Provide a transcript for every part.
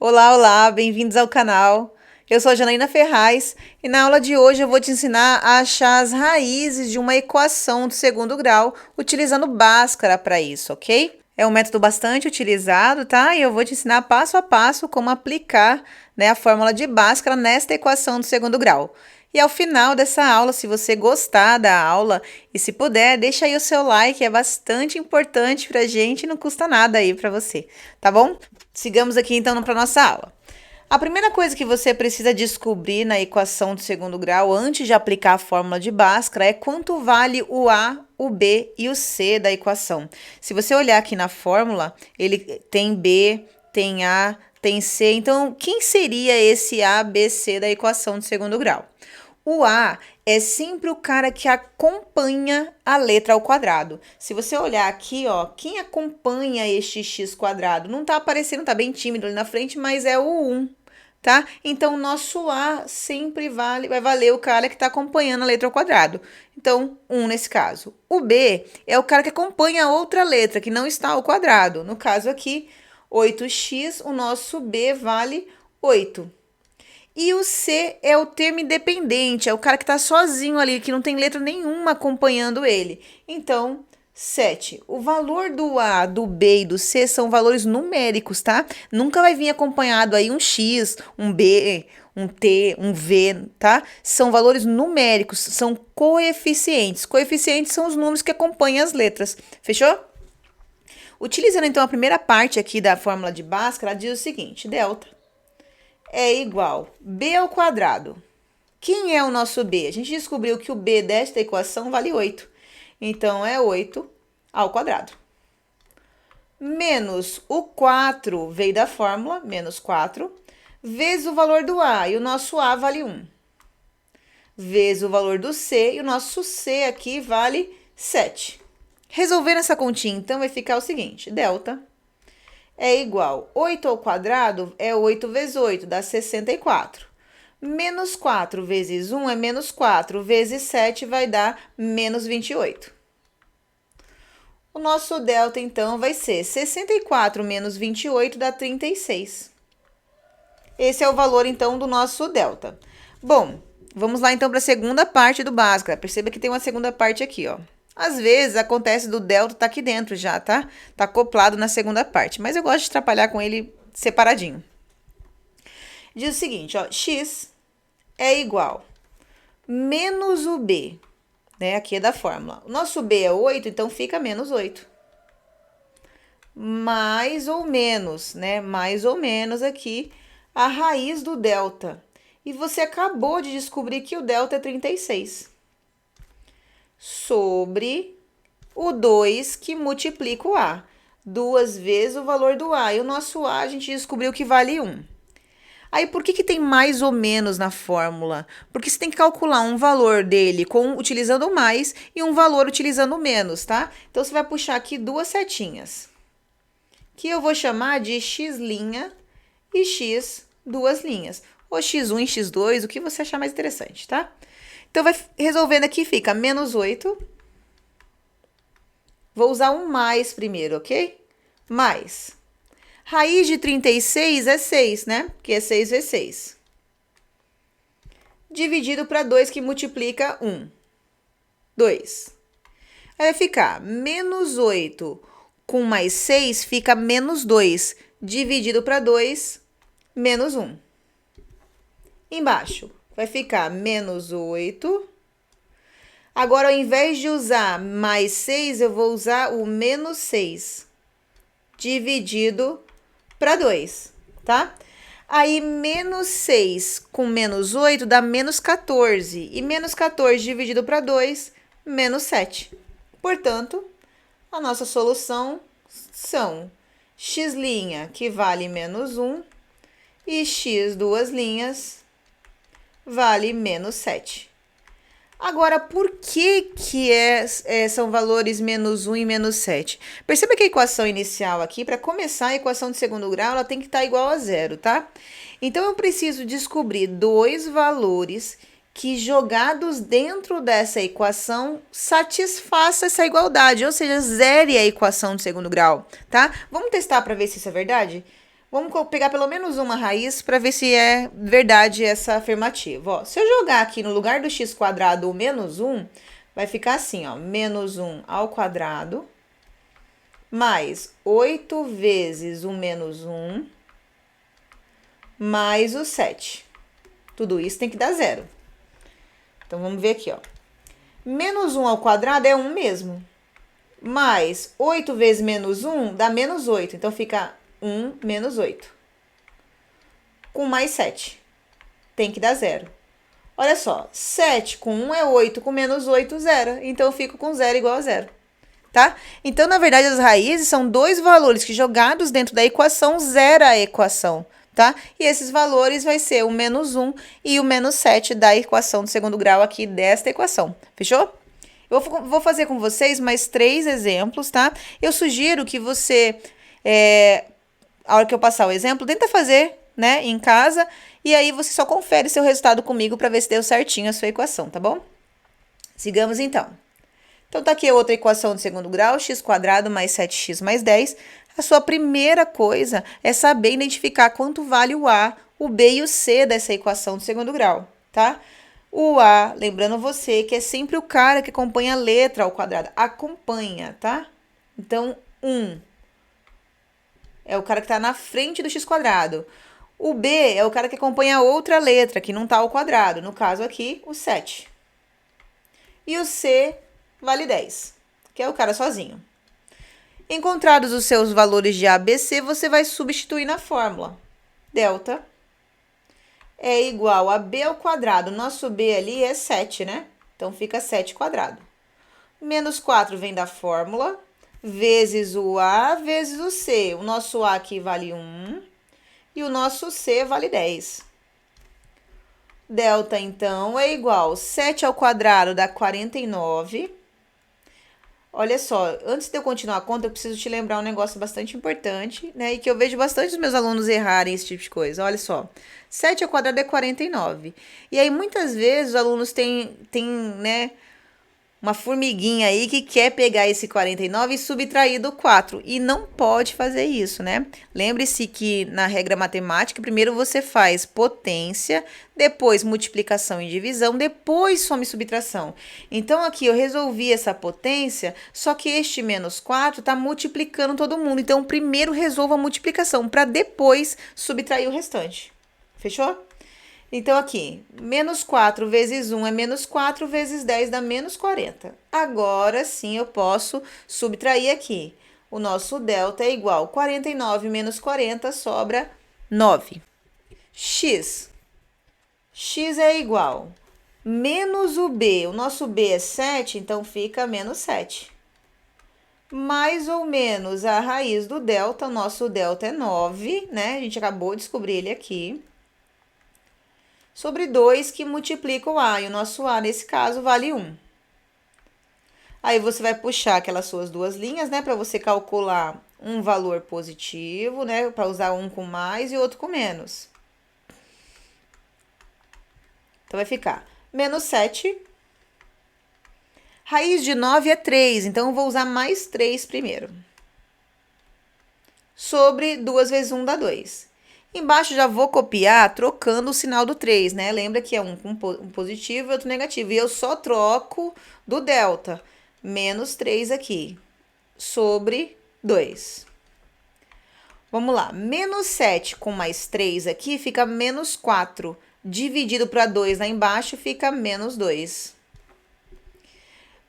Olá, olá, bem-vindos ao canal. Eu sou a Janaína Ferraz e na aula de hoje eu vou te ensinar a achar as raízes de uma equação do segundo grau utilizando Bhaskara para isso, ok? É um método bastante utilizado, tá? E eu vou te ensinar passo a passo como aplicar, a fórmula de Bhaskara nesta equação do segundo grau. E ao final dessa aula, se você gostar da aula e se puder, deixa aí o seu like, é bastante importante pra gente e não custa nada aí pra você, tá bom? Sigamos aqui então para nossa aula. A primeira coisa que você precisa descobrir na equação do segundo grau antes de aplicar a fórmula de Bhaskara é quanto vale o A, o B e o C da equação. Se você olhar aqui na fórmula, ele tem B, tem A, tem C. Então, quem seria esse A, B, C da equação do segundo grau? O A é sempre o cara que acompanha a letra ao quadrado. Se você olhar aqui, ó, quem acompanha este x quadrado? Não tá aparecendo, tá bem tímido ali na frente, mas é o 1, tá? Então, o nosso A sempre vai valer o cara que está acompanhando a letra ao quadrado. Então, 1 nesse caso. O B é o cara que acompanha a outra letra, que não está ao quadrado. No caso aqui, 8x, o nosso B vale 8. E o C é o termo independente, é o cara que está sozinho ali, que não tem letra nenhuma acompanhando ele. Então, 7. O valor do A, do B e do C são valores numéricos, tá? Nunca vai vir acompanhado aí um X, um B, um T, um V, tá? São valores numéricos, são coeficientes. Coeficientes são os números que acompanham as letras. Fechou? Utilizando então a primeira parte aqui da fórmula de Bhaskara, ela diz o seguinte: delta é igual b ao quadrado. Quem é o nosso b? A gente descobriu que o b desta equação vale 8. Então, é 8 ao quadrado. Menos o 4 veio da fórmula, menos 4, vezes o valor do a, e o nosso a vale 1. Vezes o valor do c, e o nosso c aqui vale 7. Resolvendo essa continha, então, vai ficar o seguinte: delta é igual 8 ao quadrado é 8 vezes 8, dá 64. Menos 4 vezes 1 é menos 4, vezes 7 vai dar menos 28. O nosso delta, então, vai ser 64 menos 28 dá 36. Esse é o valor, então, do nosso delta. Bom, vamos lá, então, para a segunda parte do Bhaskara. Perceba que tem uma segunda parte aqui, ó. Às vezes, acontece do delta tá aqui dentro já, tá? Tá acoplado na segunda parte, mas eu gosto de trabalhar com ele separadinho. Diz o seguinte, ó, x é igual menos o b, né? Aqui é da fórmula. O nosso b é 8, então fica menos 8. Mais ou menos, né? Mais ou menos aqui a raiz do delta. E você acabou de descobrir que o delta é 36. Sobre o 2 que multiplica o A. 2 vezes o valor do A. E o nosso A a gente descobriu que vale 1. Aí, por que tem mais ou menos na fórmula? Porque você tem que calcular um valor dele utilizando mais e um valor utilizando menos, tá? Então, você vai puxar aqui duas setinhas, que eu vou chamar de x' e x duas linhas. Ou x1 e x2, o que você achar mais interessante, tá? Então, vai resolvendo aqui, fica menos 8. Vou usar um mais primeiro, ok? Mais. Raiz de 36 é 6, né? Porque é 6 vezes 6. Dividido para 2, que multiplica 1. 2. Aí vai ficar menos 8 com mais 6, fica menos 2. Dividido para 2, menos 1. Embaixo, vai ficar menos 8. Agora, ao invés de usar mais 6, eu vou usar o menos 6. Dividido para 2, tá? Aí, menos 6 com menos 8 dá menos 14. E menos 14 dividido para 2, menos 7. Portanto, a nossa solução são x', que vale menos 1, e x duas linhas vale menos 7. Agora, por que são valores menos 1 e menos 7? Perceba que a equação inicial aqui, para começar a equação de segundo grau, ela tem que estar igual a zero, tá? Então, eu preciso descobrir dois valores que, jogados dentro dessa equação, satisfaçam essa igualdade, ou seja, zere a equação de segundo grau, tá? Vamos testar para ver se isso é verdade? Vamos pegar pelo menos uma raiz para ver se é verdade essa afirmativa. Ó, se eu jogar aqui no lugar do x quadrado o menos 1, vai ficar assim, ó, menos 1 ao quadrado, mais 8 vezes o menos 1, mais o 7. Tudo isso tem que dar zero. Então, vamos ver aqui, ó. Menos 1 ao quadrado é 1 mesmo. Mais 8 vezes menos 1 dá menos 8. Então, fica 1 menos 8. Com mais 7. Tem que dar zero. Olha só, 7 com 1 é 8, com menos 8, 0. Então, eu fico com 0 igual a 0. Tá? Então, na verdade, as raízes são dois valores que jogados dentro da equação zera a equação. Tá? E esses valores vai ser o menos 1 e o menos 7 da equação do segundo grau aqui desta equação. Fechou? Eu vou fazer com vocês mais 3 exemplos, tá? Eu sugiro que você, a hora que eu passar o exemplo, tenta fazer, né, em casa, e aí você só confere seu resultado comigo para ver se deu certinho a sua equação, tá bom? Sigamos então. Então, tá aqui a outra equação de segundo grau, x quadrado mais 7x mais 10. A sua primeira coisa é saber identificar quanto vale o a, o b e o c dessa equação de segundo grau, tá? O a, lembrando você que é sempre o cara que acompanha a letra ao quadrado. Acompanha, tá? Então, 1 é o cara que está na frente do x quadrado. O b é o cara que acompanha a outra letra, que não está ao quadrado. No caso aqui, o 7. E o c vale 10, que é o cara sozinho. Encontrados os seus valores de a, b, c, você vai substituir na fórmula. Delta é igual a b ao quadrado. Nosso b ali é 7, né? Então, fica 7 quadrado. Menos 4 vem da fórmula, vezes o a, vezes o c. O nosso a aqui vale 1 e o nosso c vale 10. Delta, então, é igual a 7 ao quadrado dá 49. Olha só, antes de eu continuar a conta, eu preciso te lembrar um negócio bastante importante, né? E que eu vejo bastante os meus alunos errarem esse tipo de coisa. Olha só, 7 ao quadrado é 49. E aí, muitas vezes, os alunos têm, né, uma formiguinha aí que quer pegar esse 49 e subtrair do 4. E não pode fazer isso, né? Lembre-se que na regra matemática, primeiro você faz potência, depois multiplicação e divisão, depois soma e subtração. Então, aqui eu resolvi essa potência, só que este menos 4 está multiplicando todo mundo. Então, primeiro resolva a multiplicação, para depois subtrair o restante. Fechou? Então, aqui, menos 4 vezes 1 é menos 4, vezes 10 dá menos 40. Agora, sim, eu posso subtrair aqui. O nosso delta é igual a 49 menos 40, sobra 9. X. X é igual menos o b. O nosso b é 7, então fica menos 7. Mais ou menos a raiz do delta, o nosso delta é 9, né? A gente acabou de descobrir ele aqui. Sobre 2 que multiplica o a, e o nosso a, nesse caso, vale 1. Aí, você vai puxar aquelas suas duas linhas, né, para você calcular um valor positivo, né, para usar um com mais e outro com menos. Então, vai ficar menos 7. Raiz de 9 é 3, então eu vou usar mais 3 primeiro. Sobre 2 vezes 1 dá 2. Embaixo já vou copiar trocando o sinal do 3, né? Lembra que é um positivo e outro negativo. E eu só troco do delta. Menos 3 aqui. Sobre 2. Vamos lá. Menos 7 com mais 3 aqui fica menos 4. Dividido para 2 lá embaixo fica menos 2.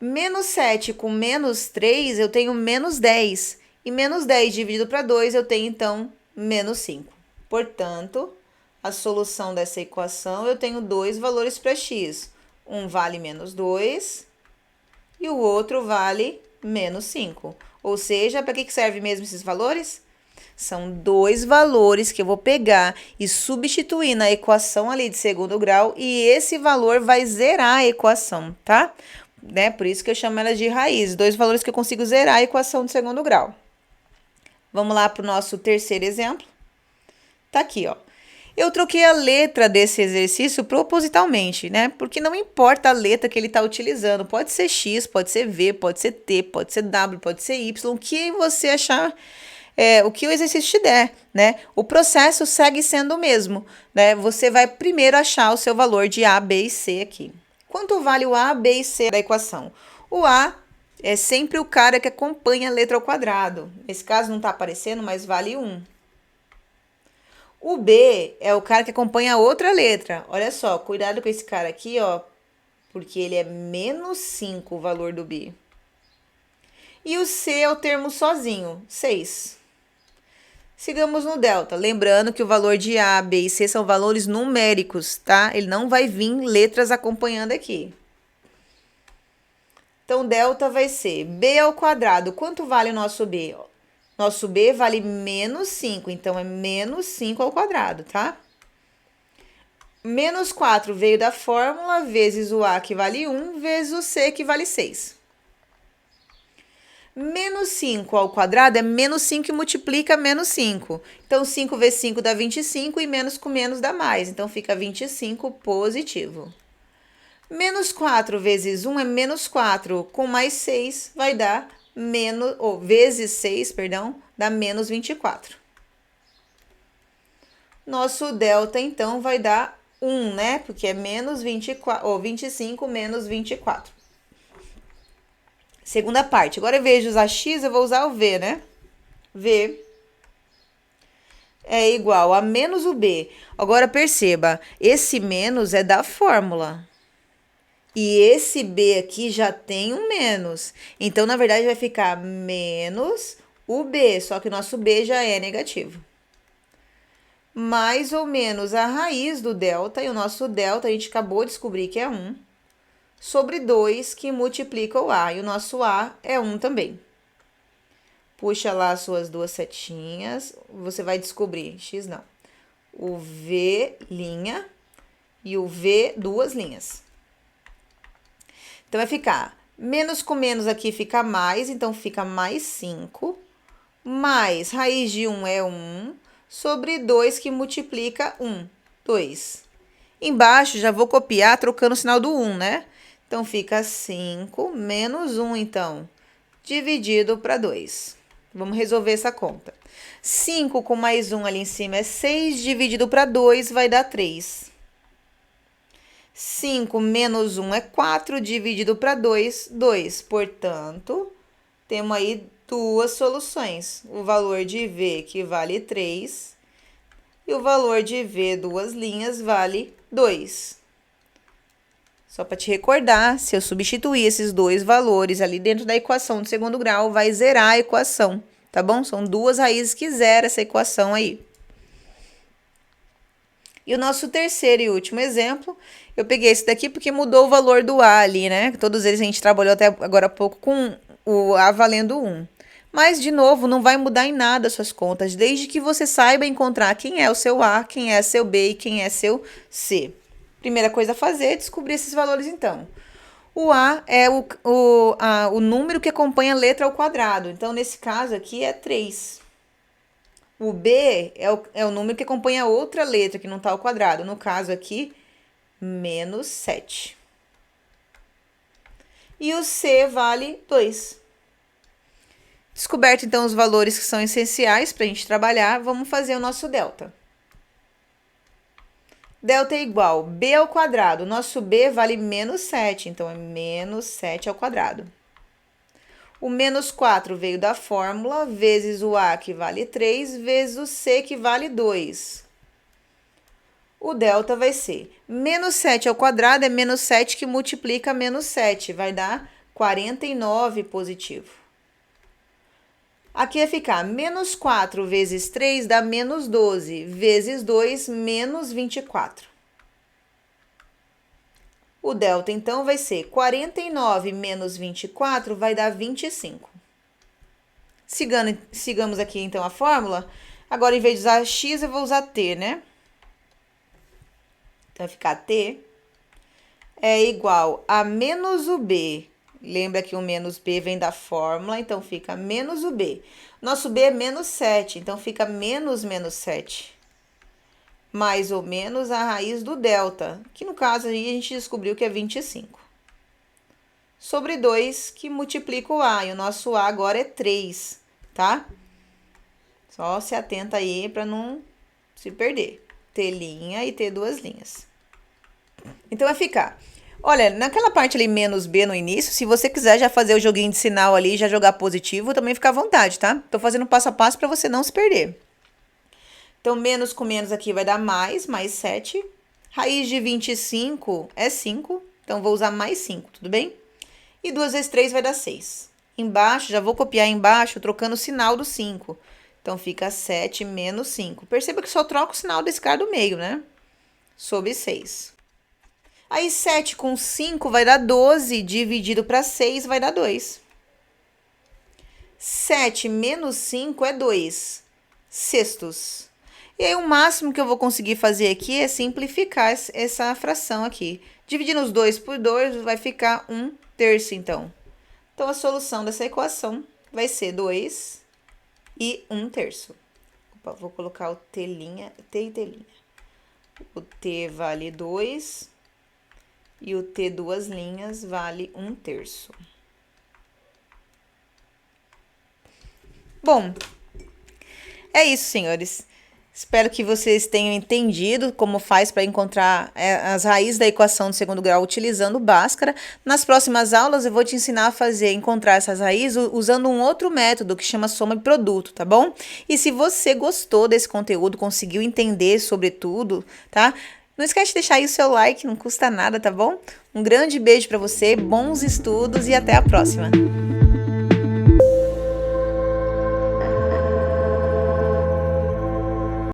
Menos 7 com menos 3 eu tenho menos 10. E menos 10 dividido para 2 eu tenho, então, menos 5. Portanto, a solução dessa equação, eu tenho dois valores para x. Um vale menos 2 e o outro vale menos 5. Ou seja, para que serve mesmo esses valores? São dois valores que eu vou pegar e substituir na equação ali de segundo grau e esse valor vai zerar a equação, tá? Né? Por isso que eu chamo ela de raiz. Dois valores que eu consigo zerar a equação de segundo grau. Vamos lá para o nosso terceiro exemplo. Tá aqui, ó. Eu troquei a letra desse exercício propositalmente, né? Porque não importa a letra que ele está utilizando. Pode ser X, pode ser V, pode ser T, pode ser W, pode ser Y. O que você achar o que o exercício te der, né? O processo segue sendo o mesmo, né? Você vai primeiro achar o seu valor de A, B e C aqui. Quanto vale o A, B e C da equação? O A é sempre o cara que acompanha a letra ao quadrado. Nesse caso não está aparecendo, mas vale 1. O B é o cara que acompanha a outra letra. Olha só, cuidado com esse cara aqui, ó, porque ele é menos 5 o valor do B. E o C é o termo sozinho, 6. Sigamos no delta, lembrando que o valor de A, B e C são valores numéricos, tá? Ele não vai vir letras acompanhando aqui. Então, delta vai ser B ao quadrado. Quanto vale o nosso B? Nosso B vale menos 5, então é menos 5 ao quadrado, tá? Menos 4 veio da fórmula, vezes o A, que vale 1, vezes o C, que vale 6. Menos 5 ao quadrado é menos 5 que multiplica menos 5. Então, 5 vezes 5 dá 25 e menos com menos dá mais. Então, fica 25 positivo. Menos 4 vezes 1 é menos 4. Com mais 6 vai dar menos, ou vezes 6, perdão, dá menos 24. Nosso delta, então, vai dar 1, né? Porque é menos 24, ou 25 menos 24. Segunda parte. Agora, em vez de usar x, eu vou usar o v, né? V é igual a menos o b. Agora, perceba, esse menos é da fórmula. E esse b aqui já tem um menos. Então, na verdade, vai ficar menos o b, só que o nosso b já é negativo. Mais ou menos a raiz do delta, e o nosso delta a gente acabou de descobrir que é 1, sobre 2, que multiplica o A, e o nosso A é 1 também. Puxa lá as suas duas setinhas, você vai descobrir, x não, o V' e o V duas linhas. Então, vai ficar, menos com menos aqui fica mais, então fica mais 5, mais raiz de 1 é 1, sobre 2 que multiplica 1, 2. Embaixo já vou copiar trocando o sinal do 1, né? Então, fica 5 menos 1, então, dividido para 2. Vamos resolver essa conta. 5 com mais 1 ali em cima é 6, dividido para 2 vai dar 3. 5 menos 1 é 4, dividido para 2, 2. Portanto, temos aí duas soluções. O valor de V, que vale 3, e o valor de V duas linhas vale 2. Só para te recordar, se eu substituir esses dois valores ali dentro da equação de segundo grau, vai zerar a equação, tá bom? São duas raízes que zeram essa equação aí. E o nosso terceiro e último exemplo, eu peguei esse daqui porque mudou o valor do A ali, né? Todos eles a gente trabalhou até agora há pouco com o A valendo 1. Mas, de novo, não vai mudar em nada as suas contas, desde que você saiba encontrar quem é o seu A, quem é seu B e quem é seu C. Primeira coisa a fazer é descobrir esses valores, então. O A é o número que acompanha a letra ao quadrado. Então, nesse caso aqui é 3. O B é o número que acompanha outra letra que não está ao quadrado. No caso aqui, menos 7. E o C vale 2. Descoberto, então, os valores que são essenciais para a gente trabalhar, vamos fazer o nosso delta. Delta é igual a b ao quadrado. O nosso b vale menos 7, então é menos 7 ao quadrado. O menos 4 veio da fórmula, vezes o a, que vale 3, vezes o c, que vale 2. O delta vai ser menos 7 ao quadrado, é menos 7 que multiplica menos 7, vai dar 49 positivo. Aqui vai ficar menos 4 vezes 3 dá menos 12, vezes 2, menos 24. O delta, então, vai ser 49 menos 24, vai dar 25. Sigamos aqui, então, a fórmula. Agora, em vez de usar x, eu vou usar t, né? Então, vai ficar t é igual a menos o b. Lembra que o menos b vem da fórmula, então fica menos o b. Nosso b é menos 7, então fica menos 7. Mais ou menos a raiz do delta, que no caso aí a gente descobriu que é 25. Sobre 2, que multiplica o a, e o nosso a agora é 3, tá? Só se atenta aí para não se perder. T' e T duas linhas. Então vai ficar. Olha, naquela parte ali menos B no início, se você quiser já fazer o joguinho de sinal ali, já jogar positivo, também fica à vontade, tá? Tô fazendo passo a passo para você não se perder. Então, menos com menos aqui vai dar mais 7. Raiz de 25 é 5, então vou usar mais 5, tudo bem? E 2 vezes 3 vai dar 6. Embaixo, já vou copiar embaixo, trocando o sinal do 5. Então, fica 7 menos 5. Perceba que só troco o sinal desse cara do meio, né? Sobre 6. Aí, 7 com 5 vai dar 12, dividido para 6 vai dar 2. 7 menos 5 é 2 sextos. E aí, o máximo que eu vou conseguir fazer aqui é simplificar essa fração aqui. Dividindo os 2 por 2, vai ficar 1/3, então. Então, a solução dessa equação vai ser 2 e 1/3. Opa, vou colocar o T e T'. O T vale 2 e o T duas linhas vale 1/3. Bom, é isso, senhores. Espero que vocês tenham entendido como faz para encontrar as raízes da equação do segundo grau utilizando Bhaskara. Nas próximas aulas eu vou te ensinar a encontrar essas raízes usando um outro método que chama soma de produto, tá bom? E se você gostou desse conteúdo, conseguiu entender sobre tudo, tá? Não esquece de deixar aí o seu like, não custa nada, tá bom? Um grande beijo para você, bons estudos e até a próxima!